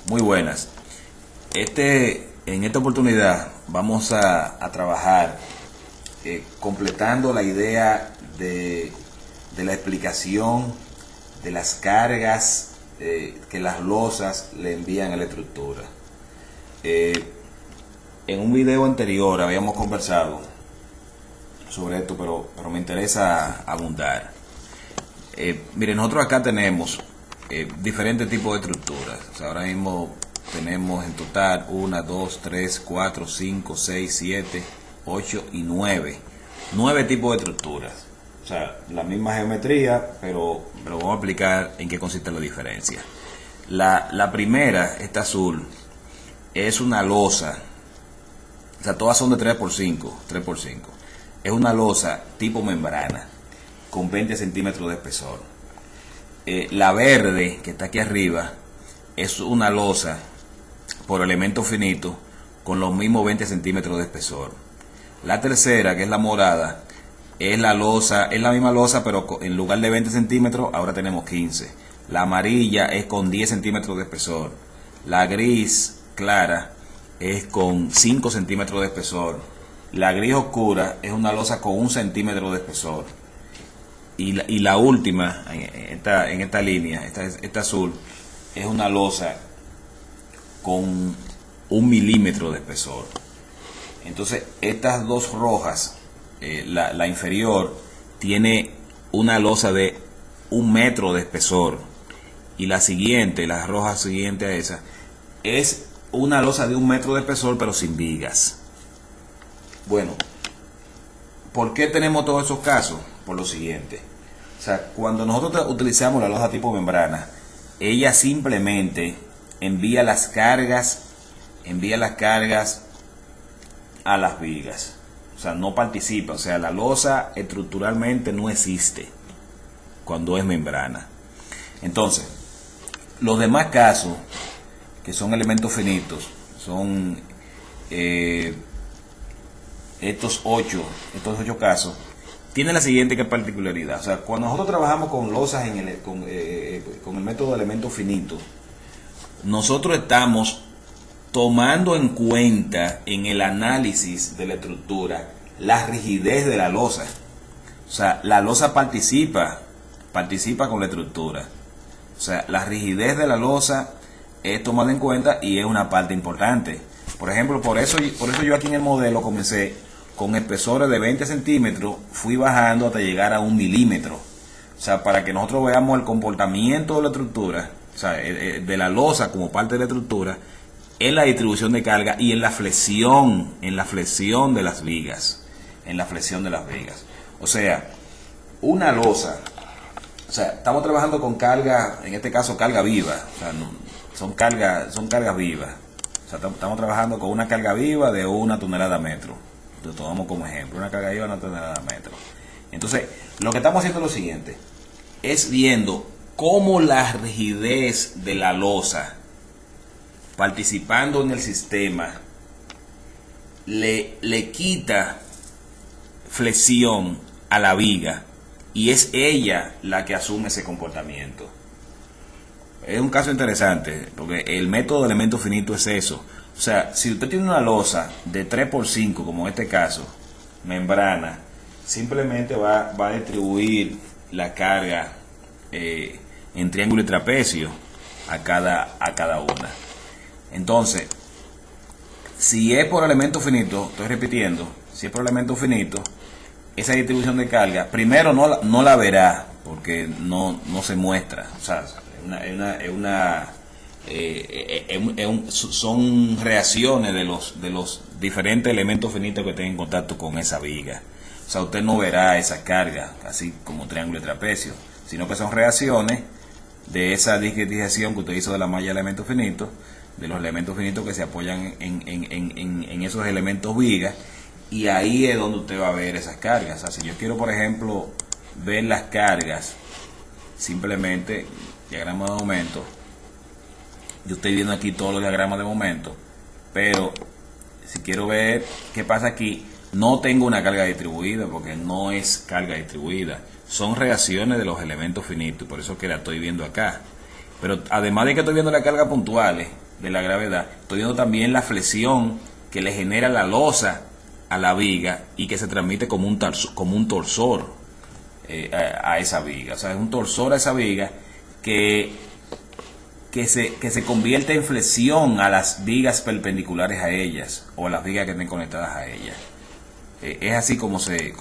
Muy buenas. En esta oportunidad vamos a trabajar completando la idea de la explicación de las cargas que las losas le envían a la estructura. En un video anterior habíamos conversado sobre esto, pero me interesa abundar. Miren, nosotros acá tenemos diferentes tipos de estructuras. O sea, ahora mismo tenemos en total 1, 2, 3, 4, 5, 6, 7, 8 y 9. 9 tipos de estructuras. O sea, la misma geometría, pero vamos a explicar en qué consiste la diferencia. La primera, esta azul, es una losa. O sea, todas son de 3x5. Es una losa tipo membrana, con 20 centímetros de espesor. La verde, que está aquí arriba, es una losa por elemento finito, con los mismos 20 centímetros de espesor. La tercera, que es la morada, es la misma losa, pero en lugar de 20 centímetros, ahora tenemos 15. La amarilla es con 10 centímetros de espesor. La gris clara es con 5 centímetros de espesor. La gris oscura es una losa con 1 centímetro de espesor. Y la última, en esta línea, esta azul, es una losa con 1 milímetro de espesor. Entonces, estas dos rojas, la inferior, tiene una losa de 1 metro de espesor. Y la siguiente, la roja siguiente a esa, es una losa de 1 metro de espesor, pero sin vigas. Bueno, ¿por qué tenemos todos esos casos? Por lo siguiente. O sea, cuando nosotros utilizamos la losa tipo membrana, ella simplemente envía las cargas a las vigas. O sea, no participa. O sea, la losa estructuralmente no existe cuando es membrana. Entonces, los demás casos, que son elementos finitos, son estos ocho casos, tienen la siguiente particularidad. O sea, cuando nosotros trabajamos con losas con el método de elementos finitos, nosotros estamos tomando en cuenta en el análisis de la estructura la rigidez de la losa. O sea, la losa participa con la estructura. O sea, la rigidez de la losa es tomada en cuenta y es una parte importante. Por ejemplo, por eso yo aquí en el modelo comencé con espesores de 20 centímetros, fui bajando hasta llegar a 1 milímetro. O sea, para que nosotros veamos el comportamiento de la estructura, o sea, de la losa como parte de la estructura, en la distribución de carga y en la flexión de las vigas. O sea, una losa, o sea, estamos trabajando con carga, en este caso carga viva, o sea, son cargas vivas. O sea, estamos trabajando con una carga viva de 1 tonelada metro. Lo tomamos como ejemplo, una carga viva de 1 tonelada metro. Entonces, lo que estamos haciendo es lo siguiente, es viendo cómo la rigidez de la losa, participando en el sistema, le quita flexión a la viga, y es ella la que asume ese comportamiento. Es un caso interesante, porque el método de elemento finito es eso. O sea, si usted tiene una losa de 3x5, como en este caso, membrana, simplemente va a distribuir la carga en triángulo y trapecio a cada una. Entonces, si es por elemento finito, estoy repitiendo, si es por elemento finito, esa distribución de carga, primero no la verá, porque no se muestra. O sea, son reacciones de los diferentes elementos finitos que estén en contacto con esa viga. O sea, usted no verá esa carga, así como triángulo y trapecio, sino que son reacciones de esa discretización que usted hizo de la malla de elementos finitos, de los elementos finitos que se apoyan en esos elementos vigas, y ahí es donde usted va a ver esas cargas. O sea, si yo quiero, por ejemplo, ver las cargas, simplemente diagrama de momento, yo estoy viendo aquí todos los diagramas de momento, pero si quiero ver qué pasa aquí, no tengo una carga distribuida, porque no es carga distribuida, son reacciones de los elementos finitos, por eso que la estoy viendo acá. Pero además de que estoy viendo las cargas puntuales, de la gravedad, estoy viendo también la flexión que le genera la losa a la viga y que se transmite como un torsor a esa viga. O sea, es un torsor a esa viga que se convierte en flexión a las vigas perpendiculares a ellas o a las vigas que estén conectadas a ellas. Es así como se ve.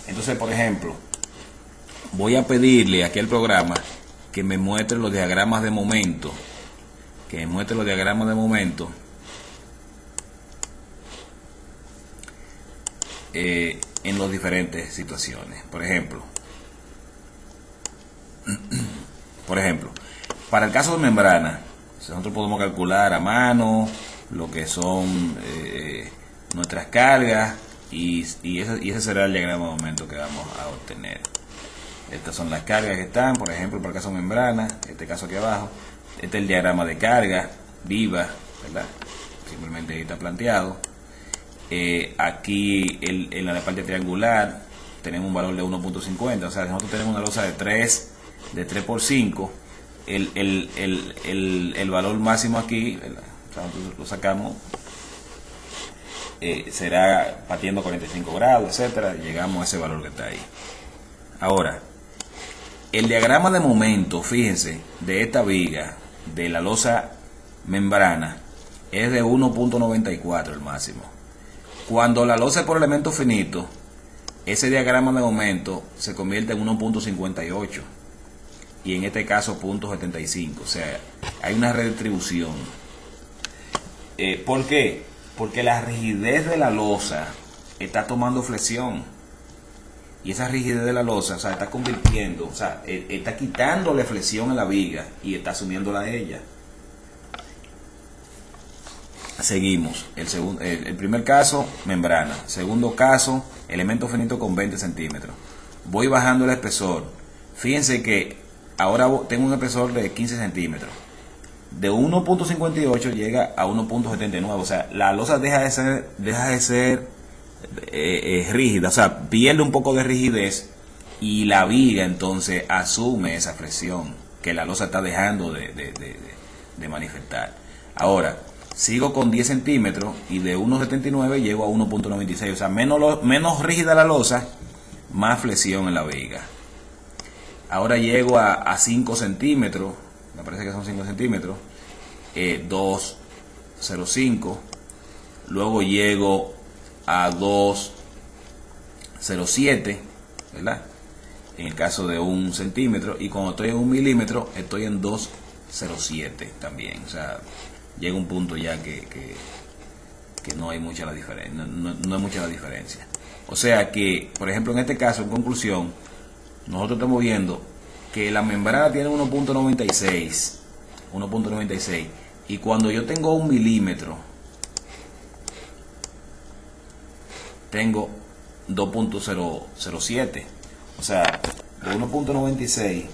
Entonces, por ejemplo, voy a pedirle aquí al programa que me muestre los diagramas de momento. En las diferentes situaciones. Por ejemplo, para el caso de membrana, nosotros podemos calcular a mano lo que son nuestras cargas y ese será el diagrama de momento que vamos a obtener. Estas son las cargas que están, por ejemplo, para el caso de membrana, este caso aquí abajo. Este es el diagrama de carga viva, ¿verdad? Simplemente ahí está planteado. Aquí en la parte triangular tenemos un valor de 1.50, o sea, nosotros tenemos una losa de 3 por 5. El valor máximo aquí, o sea, lo sacamos, será partiendo 45 grados, etcétera, llegamos a ese valor que está ahí. Ahora, el diagrama de momento, fíjense, de esta viga, de la losa membrana, es de 1.94 el máximo. Cuando la losa es por elemento finito, ese diagrama de momento se convierte en 1.58 y en este caso 0.75. O sea, hay una redistribución. ¿Por qué? Porque la rigidez de la losa está tomando flexión. Y esa rigidez de la losa, o sea, está convirtiendo, o sea, está quitándole flexión a la viga y está asumiéndola a ella. Seguimos. El primer caso, membrana. Segundo caso, elemento finito con 20 centímetros. Voy bajando el espesor. Fíjense que ahora tengo un espesor de 15 centímetros. De 1.58 llega a 1.79. O sea, la losa deja de ser rígida, o sea, pierde un poco de rigidez y la viga entonces asume esa presión que la losa está dejando de manifestar. Ahora, sigo con 10 centímetros y de 1.79 llego a 1.96, o sea, menos rígida la losa, más flexión en la viga. Ahora llego a 5 centímetros, me parece que son 5 centímetros, 2.05, luego llego a 2.07, ¿verdad? En el caso de 1 centímetro, y cuando estoy en 1 milímetro estoy en 2.07 también. O sea, llega un punto ya que no hay mucha la diferencia, no hay mucha la diferencia. O sea que, por ejemplo, en este caso, en conclusión, nosotros estamos viendo que la membrana tiene 1.96, y cuando yo tengo 1 milímetro tengo 2.07, o sea, de 1.96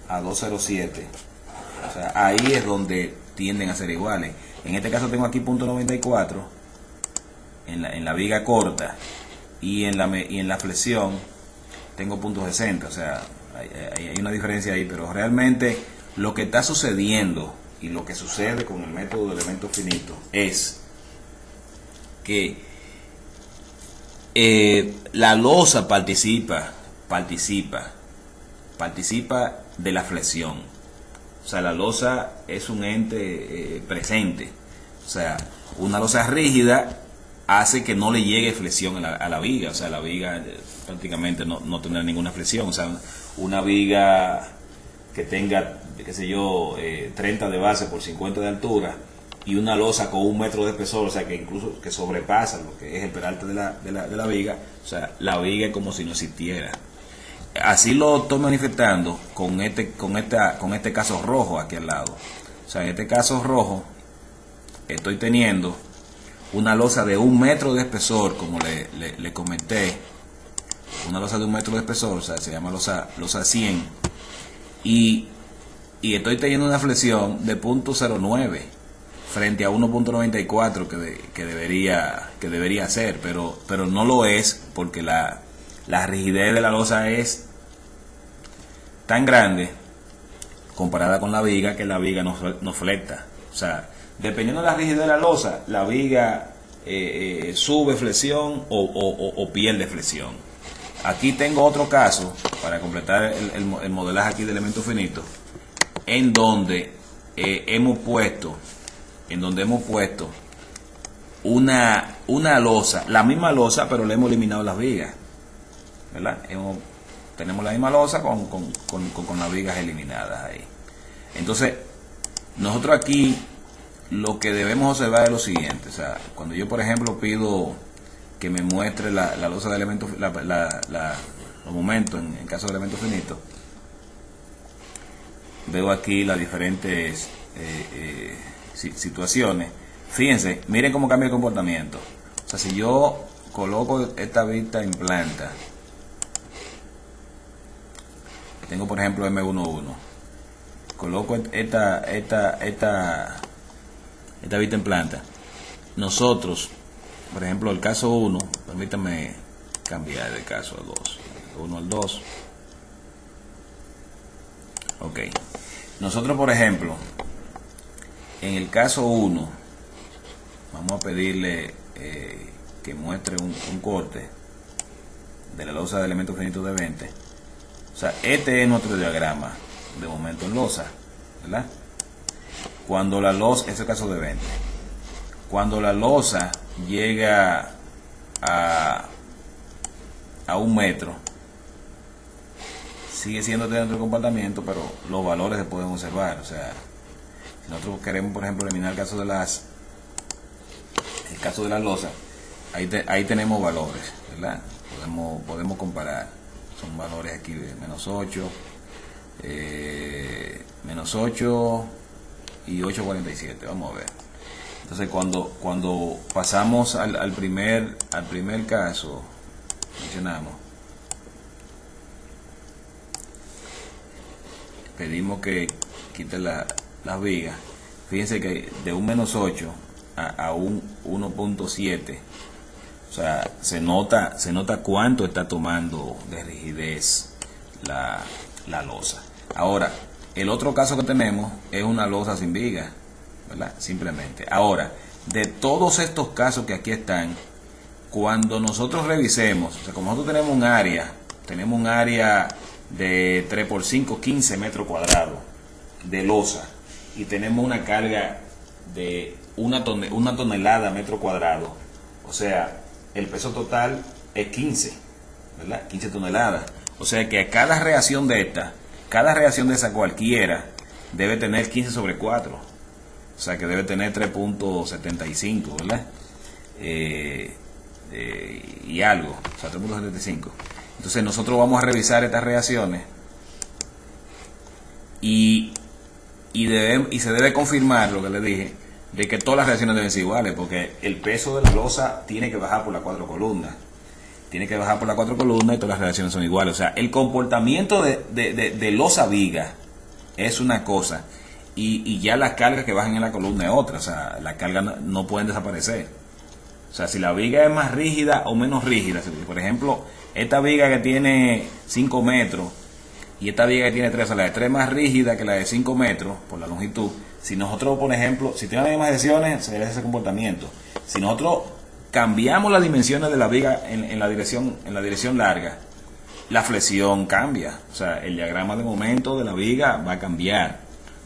a 2.07, o sea, ahí es donde tienden a ser iguales. En este caso tengo aquí 0.94 en la viga corta, y en la flexión tengo 0.60, o sea, hay una diferencia ahí, pero realmente lo que está sucediendo y lo que sucede con el método de elementos finitos es que la losa participa de la flexión. O sea, la losa es un ente presente. O sea, una losa rígida hace que no le llegue flexión a la viga. O sea, la viga prácticamente no tendrá ninguna flexión. O sea, una viga que tenga, qué sé yo, 30 de base por 50 de altura, y una losa con 1 metro de espesor, o sea, que incluso que sobrepasa lo que es el peralte de la viga, o sea, la viga es como si no existiera. Así lo estoy manifestando con este caso rojo aquí al lado. O sea, en este caso rojo estoy teniendo una losa de 1 metro de espesor, como le comenté, una losa de 1 metro de espesor, o sea, se llama losa 100, y estoy teniendo una flexión de 0.09 frente a 1.94 que debería ser, pero no lo es, porque la rigidez de la losa es tan grande comparada con la viga que la viga no flecta. O O sea, dependiendo de la rigidez de la losa, la viga sube flexión o pierde flexión. Aquí tengo otro caso para completar el modelaje aquí de elementos finitos, en donde hemos puesto una losa, la misma losa, pero le hemos eliminado las vigas, ¿verdad? Tenemos la misma losa con las vigas eliminadas ahí. Entonces, nosotros aquí lo que debemos observar es lo siguiente. O sea, cuando yo, por ejemplo, pido que me muestre la losa de elementos, los momentos en caso de elementos finitos, veo aquí las diferentes situaciones. Fíjense, miren cómo cambia el comportamiento. O sea, si yo coloco esta vista en planta, tengo por ejemplo M11, coloco esta vista en planta. Nosotros, por ejemplo, el caso 1, permítanme cambiar de caso a 2, 1 al 2. Ok. Nosotros, por ejemplo, en el caso 1, vamos a pedirle que muestre un corte de la losa de elementos finitos de 20. O sea, este es nuestro diagrama de momento en losa, ¿verdad? Cuando la losa, este es el caso de 20, cuando la losa llega a 1 metro, sigue siendo dentro del comportamiento, pero los valores se pueden observar. O sea, si nosotros queremos, por ejemplo, eliminar el caso de la losa, ahí tenemos valores, ¿verdad? Podemos comparar. Son valores aquí de -8, -8 y 8.47. Vamos a ver. Entonces, cuando pasamos al primer caso, mencionamos, pedimos que quite las vigas. Fíjense que de un -8 a un 1.7, o sea, se nota cuánto está tomando de rigidez la losa. Ahora, el otro caso que tenemos es una losa sin viga, ¿verdad? Simplemente. Ahora, de todos estos casos que aquí están, cuando nosotros revisemos, o sea, como nosotros tenemos un área de 3x5, 15 metros cuadrados de losa, y tenemos una carga de una tonelada metro cuadrado, o sea, el peso total es 15, ¿verdad? 15 toneladas. O sea que a cada reacción de esa cualquiera debe tener 15/4. O sea que debe tener 3.75, ¿verdad? Y algo, o sea, 3.75. Entonces nosotros vamos a revisar estas reacciones y se debe confirmar lo que les dije, de que todas las reacciones deben ser iguales, porque el peso de la losa tiene que bajar por las 4 columnas. Tiene que bajar por las 4 columnas y todas las reacciones son iguales. O sea, el comportamiento de losa viga es una cosa y ya las cargas que bajan en la columna es otra. O sea, las cargas no pueden desaparecer. O sea, si la viga es más rígida o menos rígida, por ejemplo, esta viga que tiene 5 metros y esta viga que tiene 3, o sea, la de 3 más rígida que la de 5 metros por la longitud. Si nosotros, por ejemplo, si tiene las mismas dimensiones, se debe ese comportamiento. Si nosotros cambiamos las dimensiones de la viga en la dirección larga, la flexión cambia. O sea, el diagrama de momento de la viga va a cambiar,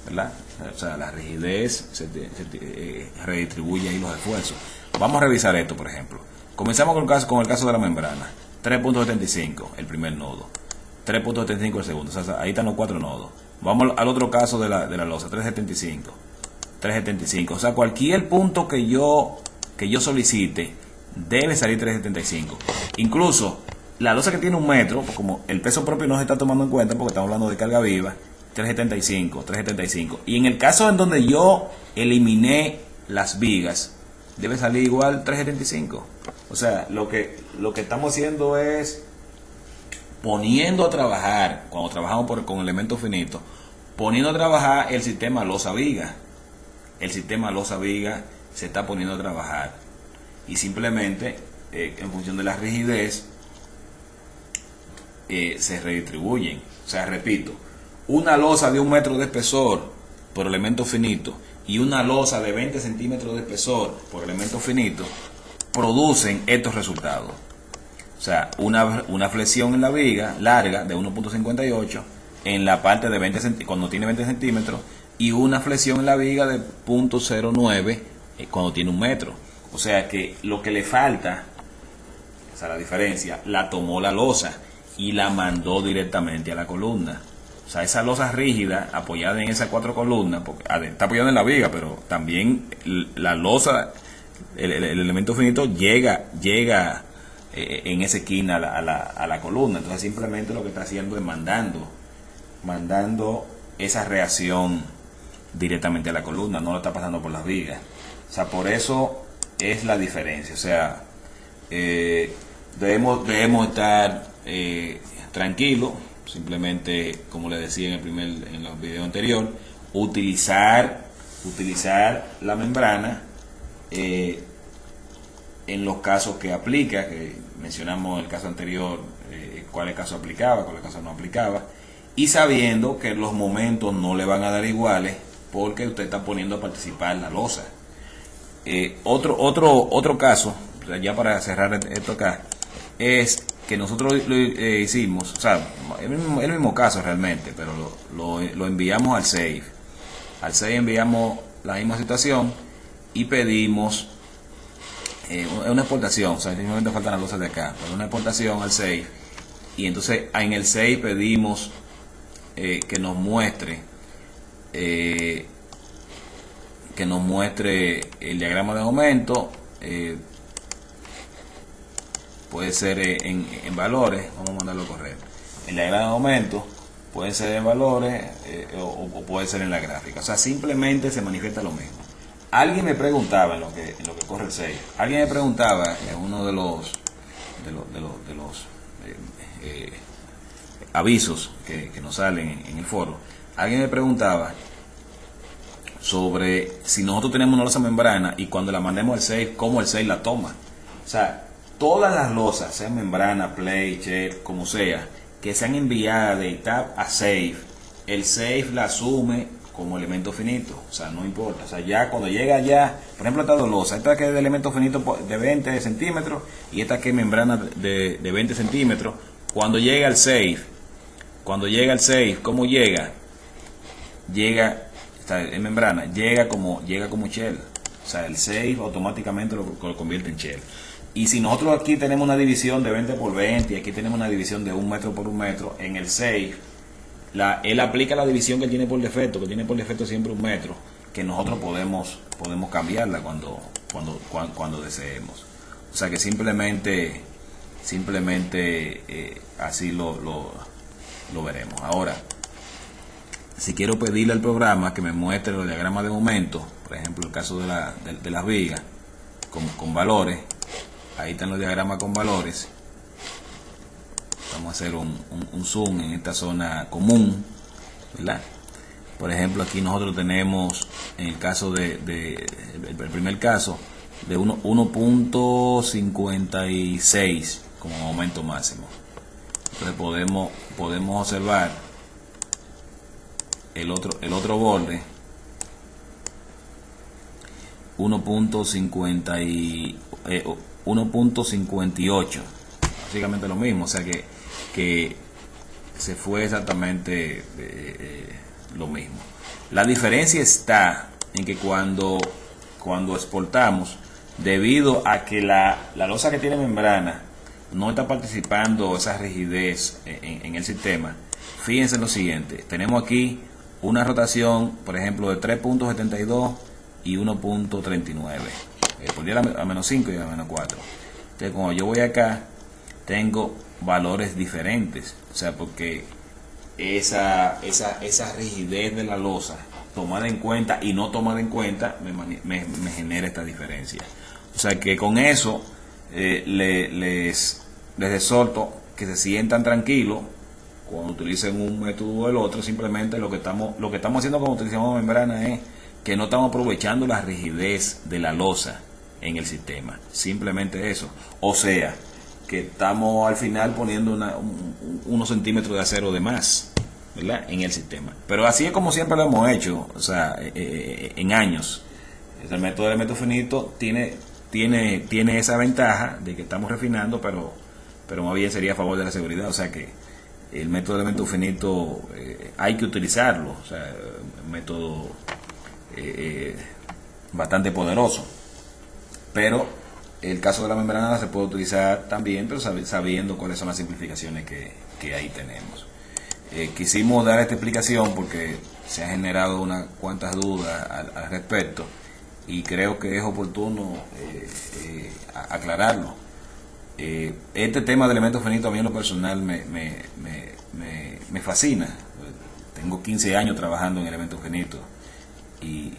¿verdad? O sea, la rigidez se redistribuye ahí los esfuerzos. Vamos a revisar esto, por ejemplo. Comenzamos con el caso de la membrana. 3.75 el primer nodo, 3.75 el segundo. O sea, ahí están los 4 nodos. Vamos al otro caso de la losa, 3.75. O sea, cualquier punto que yo solicite debe salir 3.75. Incluso la losa que tiene 1 metro, pues como el peso propio no se está tomando en cuenta porque estamos hablando de carga viva, 3.75. Y en el caso en donde yo eliminé las vigas, debe salir igual 3.75. O sea, lo que estamos haciendo es poniendo a trabajar, cuando trabajamos con elementos finitos, poniendo a trabajar el sistema losa-viga. El sistema losa-viga se está poniendo a trabajar y simplemente en función de la rigidez se redistribuyen. O sea, repito, una losa de 1 metro de espesor por elementos finitos y una losa de 20 centímetros de espesor por elemento finito, producen estos resultados. O sea, una flexión en la viga larga de 1.58 en la parte de 20 centímetros, cuando tiene 20 centímetros, y una flexión en la viga de 0.09 cuando tiene 1 metro. O sea que lo que le falta, o sea, la diferencia, la tomó la losa y la mandó directamente a la columna. O sea, esa losa rígida apoyada en esas 4 columnas, porque está apoyada en la viga, pero también la losa, el elemento finito llega en esa esquina a la columna. Entonces simplemente lo que está haciendo es mandando esa reacción directamente a la columna, no lo está pasando por las vigas. O sea, por eso es la diferencia. O sea, debemos estar tranquilos. Simplemente, como le decía en el video anterior, utilizar la membrana en los casos que aplica, que mencionamos en el caso anterior cuál caso aplicaba, cuál caso no aplicaba, y sabiendo que los momentos no le van a dar iguales porque usted está poniendo a participar la losa. Otro caso, ya para cerrar esto acá, es que nosotros lo hicimos, o sea, el mismo caso realmente, pero lo enviamos al SAFE. Al SAFE enviamos la misma situación y pedimos una exportación, o sea, simplemente faltan las losas de acá, pero una exportación al SAFE, y entonces en el SAFE pedimos que nos muestre el diagrama de aumento. Puede ser en valores, vamos a mandarlo a correr. El diagrama de aumento puede ser en valores o puede ser en la gráfica. O sea, simplemente se manifiesta lo mismo. Alguien me preguntaba en lo que corre el 6. Alguien me preguntaba en uno de los avisos que nos salen en el foro. Alguien me preguntaba sobre si nosotros tenemos una losa membrana y cuando la mandemos al 6, cómo el 6 la toma. O sea, todas las losas, sean membrana, play, jet, como sea, que sean enviadas de ITAP a SAFE, el SAFE la asume como elemento finito. O sea, no importa. O sea, ya cuando llega allá, por ejemplo, estas dos losas, esta que es de elemento finito de 20 centímetros y esta que es membrana de 20 centímetros, cuando llega al SAFE, ¿cómo llega? En membrana, llega como shell. O sea, el SAFE automáticamente lo convierte en shell. Y si nosotros aquí tenemos una división de 20 por 20 y aquí tenemos una división de 1 metro por 1 metro, en el SAFE él aplica la división que tiene por defecto, siempre 1 metro, que nosotros podemos cambiarla cuando deseemos. O sea que simplemente así lo veremos. Ahora, si quiero pedirle al programa que me muestre los diagramas de momento, por ejemplo el caso de las vigas con valores, ahí están los diagramas con valores. Vamos a hacer un zoom en esta zona común, ¿verdad? Por ejemplo, aquí nosotros tenemos, en el caso el primer caso, de 1.56 como aumento máximo. Entonces podemos observar el otro borde, 1.58, básicamente lo mismo. O sea que se fue exactamente lo mismo. La diferencia está en que cuando exportamos, debido a que la losa que tiene membrana no está participando esa rigidez en el sistema, fíjense en lo siguiente. Tenemos aquí una rotación, por ejemplo, de 3.72 y 1.39. Por día a menos 5 y a menos 4. Entonces, cuando yo voy acá, tengo valores diferentes. O sea, porque esa rigidez de la losa, tomada en cuenta y no tomada en cuenta, me genera esta diferencia. O sea, que con eso les exhorto que se sientan tranquilos cuando utilicen un método o el otro. Simplemente lo que estamos haciendo cuando utilizamos membrana es que no estamos aprovechando la rigidez de la losa en el sistema. Simplemente eso. O sea, que estamos al final poniendo unos centímetros de acero de más, ¿verdad? En el sistema. Pero así es como siempre lo hemos hecho, o sea, en años. El método de elemento finito tiene esa ventaja de que estamos refinando, pero más bien sería a favor de la seguridad. O sea que el método de elemento finito hay que utilizarlo, o sea, un método bastante poderoso. Pero el caso de la membrana se puede utilizar también, pero sabiendo cuáles son las simplificaciones que ahí tenemos. Quisimos dar esta explicación porque se han generado unas cuantas dudas al respecto y creo que es oportuno aclararlo. Este tema de elementos finitos a mí en lo personal me fascina. Tengo 15 años trabajando en elementos finitos y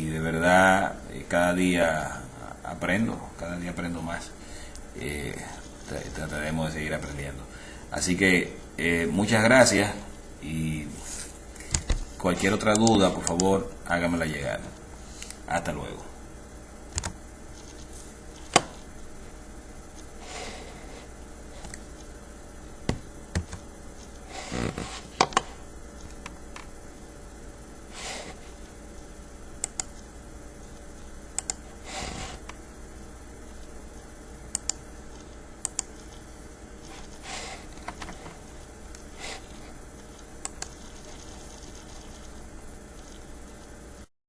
de verdad cada día aprendo más. Trataremos de seguir aprendiendo. Así que muchas gracias y cualquier otra duda, por favor, hágamela llegar. Hasta luego.